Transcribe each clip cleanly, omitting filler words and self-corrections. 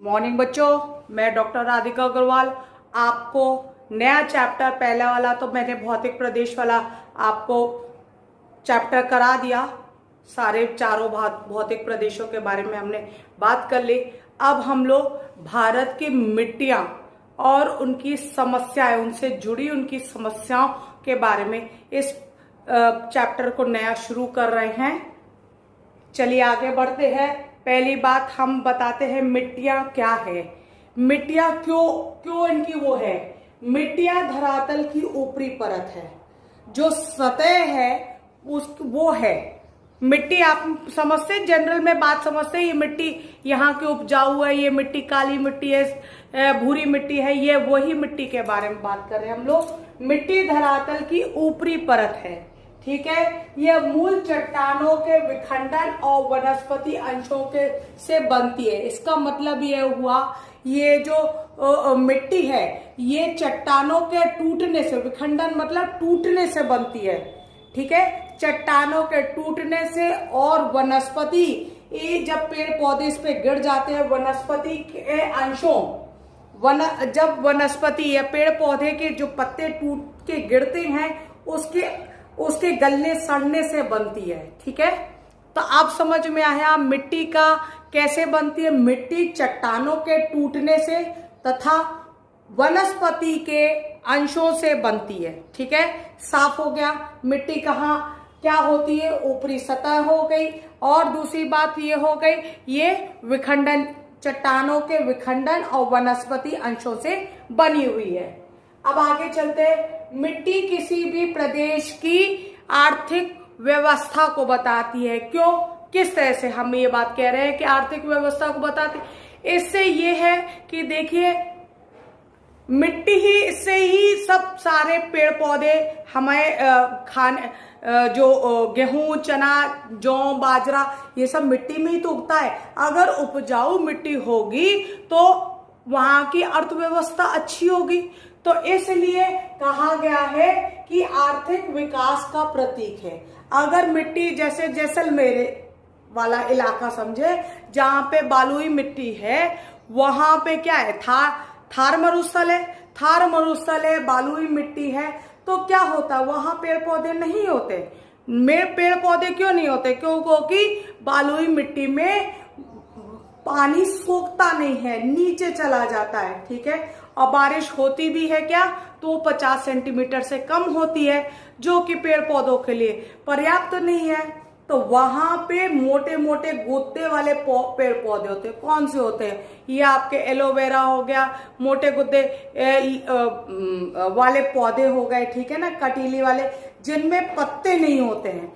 Morning बच्चों, मैं doctor Radhika Agarwal आपको नया चैप्टर, पहला वाला तो मैंने भौतिक प्रदेश वाला आपको चैप्टर करा दिया। सारे चारों भौतिक प्रदेशों के बारे में हमने बात कर ली। अब हम लोग भारत की मिट्टियां और उनकी समस्याएं, उनसे जुड़ी उनकी समस्याओं के बारे में इस चैप्टर को नया शुरू कर रहे हैं। चलिए आगे बढ़ते हैं। पहली बात हम बताते हैं मिट्टियां क्या है। मिट्टियां क्यों इनकी वो है। मिट्टियां धरातल की ऊपरी परत है, जो सतह है वो है मिट्टी। आप समझते, जनरल में बात समझते, ये मिट्टी यहाँ की उपजाऊ है, ये मिट्टी काली मिट्टी है, भूरी मिट्टी है, ये वही मिट्टी के बारे में बात कर रहे हैं हम लोग। मिट्टी धरातल की ऊपरी परत है, ठीक है। यह मूल चट्टानों के विखंडन और वनस्पति अंशों के से बनती है। इसका मतलब यह हुआ, ये जो मिट्टी है ये चट्टानों के टूटने से, विखंडन मतलब टूटने से बनती है, ठीक है। चट्टानों के टूटने से और वनस्पति, ये जब पेड़ पौधे इस पे गिर जाते हैं, वनस्पति के अंशों, जब वनस्पति या पेड़ पौधे के जो पत्ते टूट के गिरते हैं उसके गलने सड़ने से बनती है, ठीक है। तो आप समझ में आया मिट्टी का कैसे बनती है। मिट्टी चट्टानों के टूटने से तथा वनस्पति के अंशों से बनती है, ठीक है। साफ हो गया। मिट्टी कहाँ क्या होती है, ऊपरी सतह हो गई। और दूसरी बात ये हो गई, ये विखंडन, चट्टानों के विखंडन और वनस्पति अंशों से बनी हुई है। अब आगे चलते हैं। मिट्टी किसी भी प्रदेश की आर्थिक व्यवस्था को बताती है। क्यों, किस तरह से हम ये बात कह रहे हैं कि आर्थिक व्यवस्था को बताती है। इससे ये है कि देखिए, मिट्टी ही, इससे ही सब सारे पेड़ पौधे हमें खाने, जो गेहूं, चना, जौ, बाजरा, ये सब मिट्टी में ही तो उगता है। अगर उपजाऊ मिट्टी होगी तो वहां की अर्थव्यवस्था अच्छी होगी। तो इसलिए कहा गया है कि आर्थिक विकास का प्रतीक है। अगर मिट्टी, जैसे जैसलमेर वाला इलाका समझे, जहां पे बालुई मिट्टी है, वहां पे क्या है, थार मरुस्थल है, थार मरुस्थल है, बालुई मिट्टी है, तो क्या होता, वहां पेड़ पौधे नहीं होते। पेड़ पौधे क्यों नहीं होते, क्योंकि बालुई मिट्टी में पानी सोखता नहीं है, नीचे चला जाता है, ठीक है। और बारिश होती भी है क्या, तो 50 सेंटीमीटर से कम होती है, जो कि पेड़ पौधों के लिए पर्याप्त नहीं है। तो वहां पे मोटे मोटे गुद्दे वाले पेड़ पौधे होते हैं। कौन से होते हैं, ये आपके एलोवेरा हो गया, मोटे गुद्दे वाले पौधे हो गए, ठीक है ना, कटीली वाले, जिनमें पत्ते नहीं होते हैं।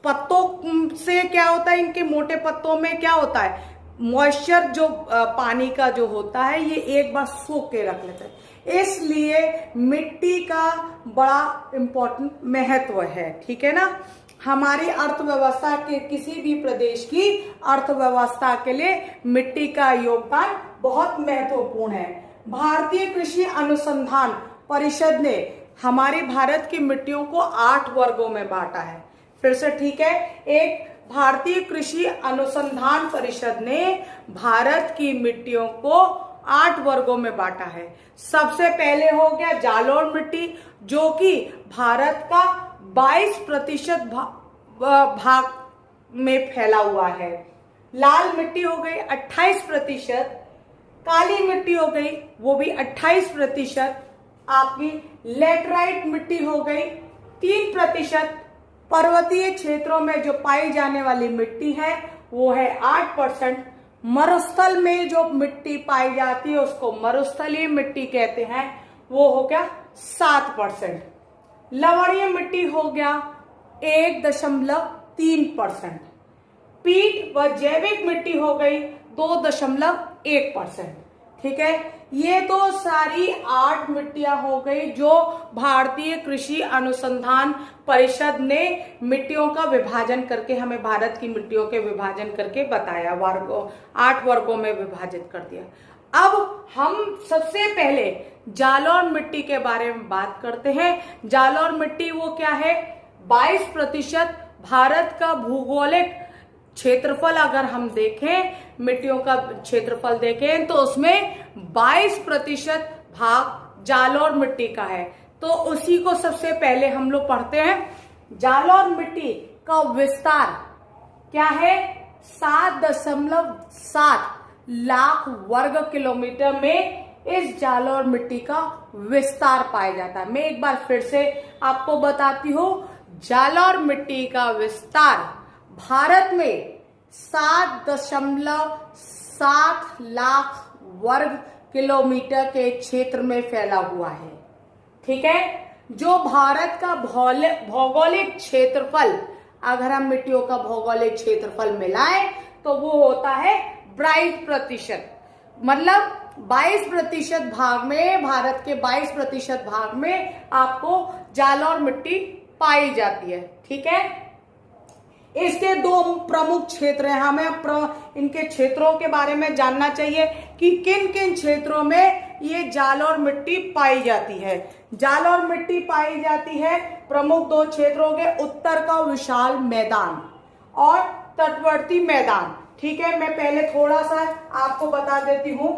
पत्तों से क्या होता है, इनके मोटे पत्तों में क्या होता है, मॉइस्चर, जो पानी का जो होता है, ये एक बार सोख के रख लेते हैं। इसलिए मिट्टी का बड़ा इंपॉर्टेंट महत्व है, ठीक है ना। हमारी अर्थव्यवस्था के, किसी भी प्रदेश की अर्थव्यवस्था के लिए मिट्टी का योगदान बहुत महत्वपूर्ण है। भारतीय कृषि अनुसंधान परिषद ने हमारी भारत की मिट्टियों को 8 वर्गों में बांटा है। फिर से ठीक है, एक भारतीय कृषि अनुसंधान परिषद ने भारत की मिट्टियों को 8 वर्गों में बांटा है। सबसे पहले हो गया जालौन मिट्टी, जो कि भारत का 22% भाग में फैला हुआ है। लाल मिट्टी हो गई 28%, काली मिट्टी हो गई वो भी 28%, आपकी लेटराइट मिट्टी हो गई 3%, पर्वतीय क्षेत्रों में जो पाई जाने वाली मिट्टी है वो है 8%, मरुस्थल में जो मिट्टी पाई जाती है उसको मरुस्थलीय मिट्टी कहते हैं, वो हो गया 7%, लवणीय मिट्टी हो गया 1.3%, पीट व जैविक मिट्टी हो गई 2.1%, ठीक है। ये तो सारी 8 मिट्टियां हो गई जो भारतीय कृषि अनुसंधान परिषद ने मिट्टियों का विभाजन करके, हमें भारत की मिट्टियों के विभाजन करके बताया, 8 वर्गों में विभाजित कर दिया। अब हम सबसे पहले जालौन मिट्टी के बारे में बात करते हैं। जालौन मिट्टी वो क्या है, 22% भारत का भौगोलिक क्षेत्रफल अगर हम देखें, मिट्टियों का क्षेत्रफल देखें, तो उसमें 22% भाग जालौर मिट्टी का है। तो उसी को सबसे पहले हम लोग पढ़ते हैं। जालौर मिट्टी का विस्तार क्या है? 7.7 लाख वर्ग किलोमीटर में इस जालौर मिट्टी का विस्तार पाया जाता है। मैं एक बार फिर से आपको बताती हूँ, जालौर मिट्टी का विस्तार भारत में 7.7 लाख वर्ग किलोमीटर के क्षेत्र में फैला हुआ है। ठीक है, जो भारत का भौगोलिक क्षेत्रफल, अगर हम मिट्टियों का भौगोलिक क्षेत्रफल मिलाएं तो वो होता है 22%। मतलब 22% भाग में, भारत के 22% भाग में आपको जालौर मिट्टी पाई जाती है। ठीक है, इसके दो प्रमुख क्षेत्र हैं। हमें इनके क्षेत्रों के बारे में जानना चाहिए कि किन किन क्षेत्रों में ये जालौर मिट्टी पाई जाती है। जालौर मिट्टी पाई जाती है प्रमुख दो क्षेत्रों के, उत्तर का विशाल मैदान और तटवर्ती मैदान। ठीक है, मैं पहले थोड़ा सा आपको बता देती हूं।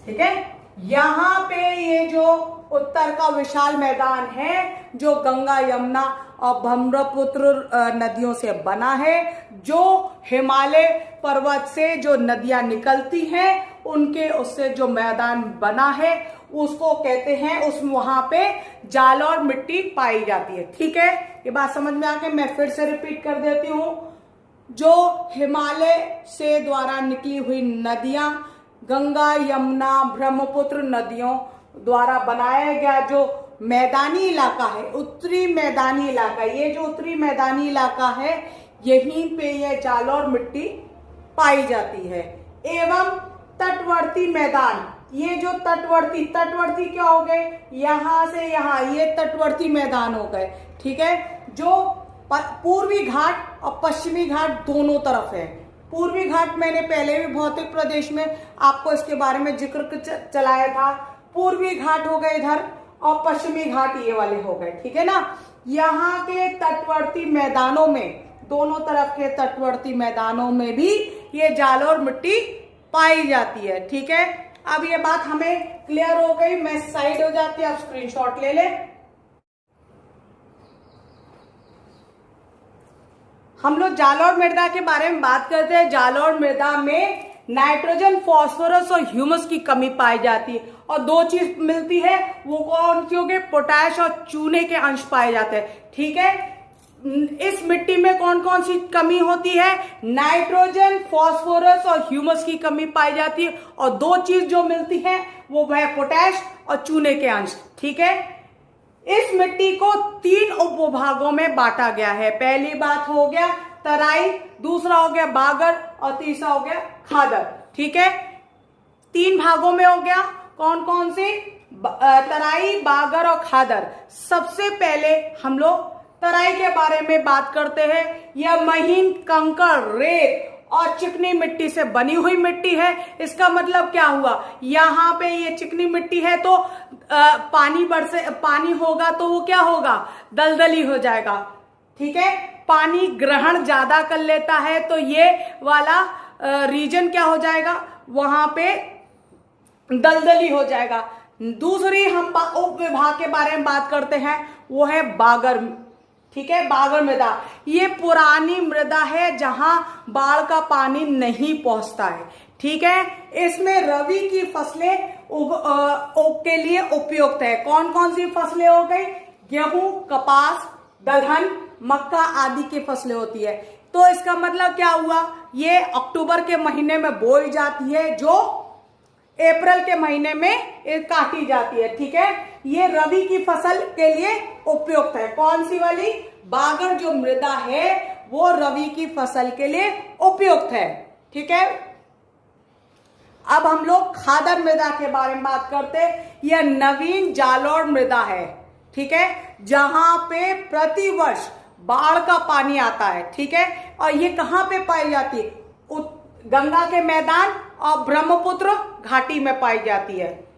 ठीक है, यहां पे ये जो उत्तर का विशाल मैदान है, जो गंगा, यमुना और ब्रह्मपुत्र नदियों से बना है, जो हिमालय पर्वत से जो नदियां निकलती हैं उनके उससे जो मैदान बना है उसको कहते हैं, वहां पे जालौर मिट्टी पाई जाती है। ठीक है, ये बात समझ में आ गई। मैं फिर से रिपीट कर देती हूँ। जो हिमालय से द्वारा निकली हुई नदियां, गंगा, यमुना, ब्रह्मपुत्र नदियों द्वारा बनाया गया जो मैदानी इलाका है, उत्तरी मैदानी इलाका, ये जो उत्तरी मैदानी इलाका है, यहीं पे ये जालौर मिट्टी पाई जाती है। एवं तटवर्ती मैदान, ये जो तटवर्ती क्या हो गए? यहां से यहां, ये तटवर्ती मैदान हो गए। ठीक है, जो पूर्वी घाट और पश्चिमी घाट दोनों तरफ है। पूर्वी घाट मैंने पहले भी भौतिक प्रदेश में आपको इसके बारे में जिक्र चलाया था। पूर्वी घाट हो गए इधर और पश्चिमी घाट ये वाले हो गए। ठीक है ना, यहाँ के तटवर्ती मैदानों में, दोनों तरफ के तटवर्ती मैदानों में भी ये जालौर मिट्टी पाई जाती है। ठीक है, अब ये बात हमें क्लियर हो गई। मैं साइड हो जाती है, आप स्क्रीनशॉट ले लें। हम लोग जालौर मृदा के बारे में बात करते हैं। जालौर मृदा में नाइट्रोजन, फास्फोरस और ह्यूमस की कमी पाई जाती है और दो चीज मिलती है, वो कौन सी हो गई? पोटैश और चूने के अंश पाए जाते हैं। ठीक है, इस मिट्टी में कौन कौन सी कमी होती है? नाइट्रोजन, फास्फोरस और ह्यूमस की कमी पाई जाती है और दो चीज जो मिलती है वो है पोटैश और चूने के अंश। ठीक है, इस मिट्टी को 3 उपभागों में बांटा गया है। पहली बात हो गया तराई, दूसरा हो गया बागर और तीसरा हो गया खादर। ठीक है, 3 भागों में हो गया। कौन कौन से? तराई, बागर और खादर। सबसे पहले हम लोग तराई के बारे में बात करते हैं। यह महीन कंकड़, रेत और चिकनी मिट्टी से बनी हुई मिट्टी है। इसका मतलब क्या हुआ? यहाँ पे ये चिकनी मिट्टी है तो पानी होगा तो वो क्या होगा? दलदली हो जाएगा। ठीक है, पानी ग्रहण ज्यादा कर लेता है तो ये वाला रीजन क्या हो जाएगा? वहां पे दलदली हो जाएगा। दूसरी हम उप विभाग के बारे में बात करते हैं, वो है बागर। ठीक है, बागर मृदा, ये पुरानी मृदा है जहां बाढ़ का पानी नहीं पहुंचता है। ठीक है, इसमें रबी की फसलें के लिए उपयुक्त है। कौन कौन सी फसलें हो गई? गेहूं, कपास, दलहन, मक्का आदि की फसलें होती है। तो इसका मतलब क्या हुआ? ये अक्टूबर के महीने में बोई जाती है, जो अप्रैल के महीने में काटी जाती है। ठीक है, ये रबी की फसल के लिए उपयुक्त है। कौन सी वाली? बागर जो मृदा है वो रबी की फसल के लिए उपयुक्त है। ठीक है, अब हम लोग खादर मृदा के बारे में बात करते हैं। यह नवीन जालौर मृदा है। ठीक है, जहां पे प्रतिवर्ष बाढ़ का पानी आता है। ठीक है, और ये कहां पे पाई जाती है? गंगा के मैदान और ब्रह्मपुत्र घाटी में पाई जाती है।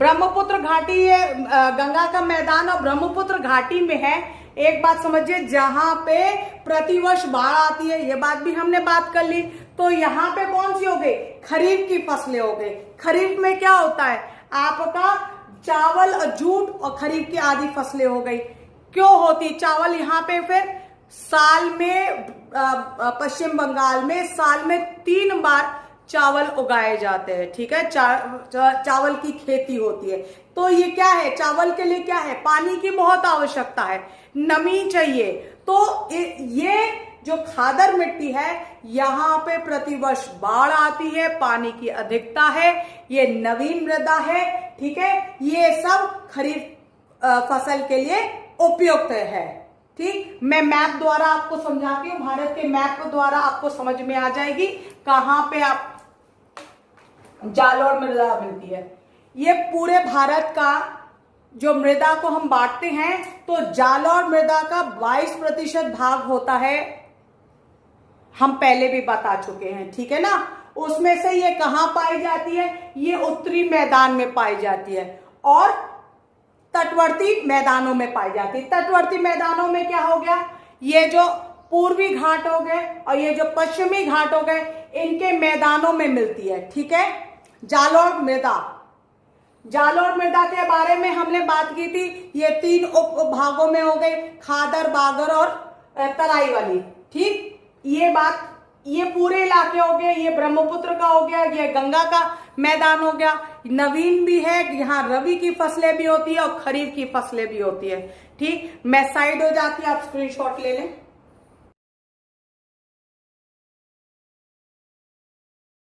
ब्रह्मपुत्र घाटी, ये गंगा का मैदान और ब्रह्मपुत्र घाटी में है। एक बात समझिए, जहां पे प्रतिवर्ष बाढ़ आती है, ये बात भी हमने बात कर ली। तो यहाँ पे कौन सी हो गई, खरीफ की फसलें हो गई। खरीफ में क्या होता है आपका, चावल और जूट, और खरीफ की आधी फसलें हो गई। क्यों होती चावल यहाँ पे, फिर साल में पश्चिम बंगाल में साल में 3 बार चावल उगाए जाते हैं, ठीक है। चावल की खेती होती है। तो ये क्या है, चावल के लिए क्या है, पानी की बहुत आवश्यकता है, नमी चाहिए। तो ये जो खादर मिट्टी है, यहाँ पे प्रतिवर्ष बाढ़ आती है, पानी की अधिकता है, ये नवीन मृदा है, ठीक है। ये सब खरीफ फसल के लिए उपयुक्त है, ठीक। मैं मैप द्वारा आपको समझाती हूँ, भारत के मैप द्वारा आपको समझ में आ जाएगी कहां पे आप जालौर मृदा मिलती है। ये पूरे भारत का जो मृदा को हम बांटते हैं, तो जालौर मृदा का 22% भाग होता है, हम पहले भी बता चुके हैं, ठीक है ना। उसमें से ये कहां पाई जाती है, ये उत्तरी मैदान में पाई जाती है और तटवर्ती मैदानों में पाई जाती है। तटवर्ती मैदानों में क्या हो गया, ये जो पूर्वी घाट हो गए और ये जो पश्चिमी घाट हो गए, इनके मैदानों में मिलती है, ठीक है। जालौर मृदा, जालौर मृदा के बारे में हमने बात की थी। ये 3 उप भागों में हो गई, खादर, बागर और तराई वाली, ठीक। ये बात, ये पूरे इलाके हो गए, ये ब्रह्मपुत्र का हो गया, ये गंगा का मैदान हो गया। नवीन भी है, यहाँ रबी की फसलें भी होती है और खरीफ की फसलें भी होती है, ठीक। मैं साइड हो जाती है, आप स्क्रीनशॉट ले लें।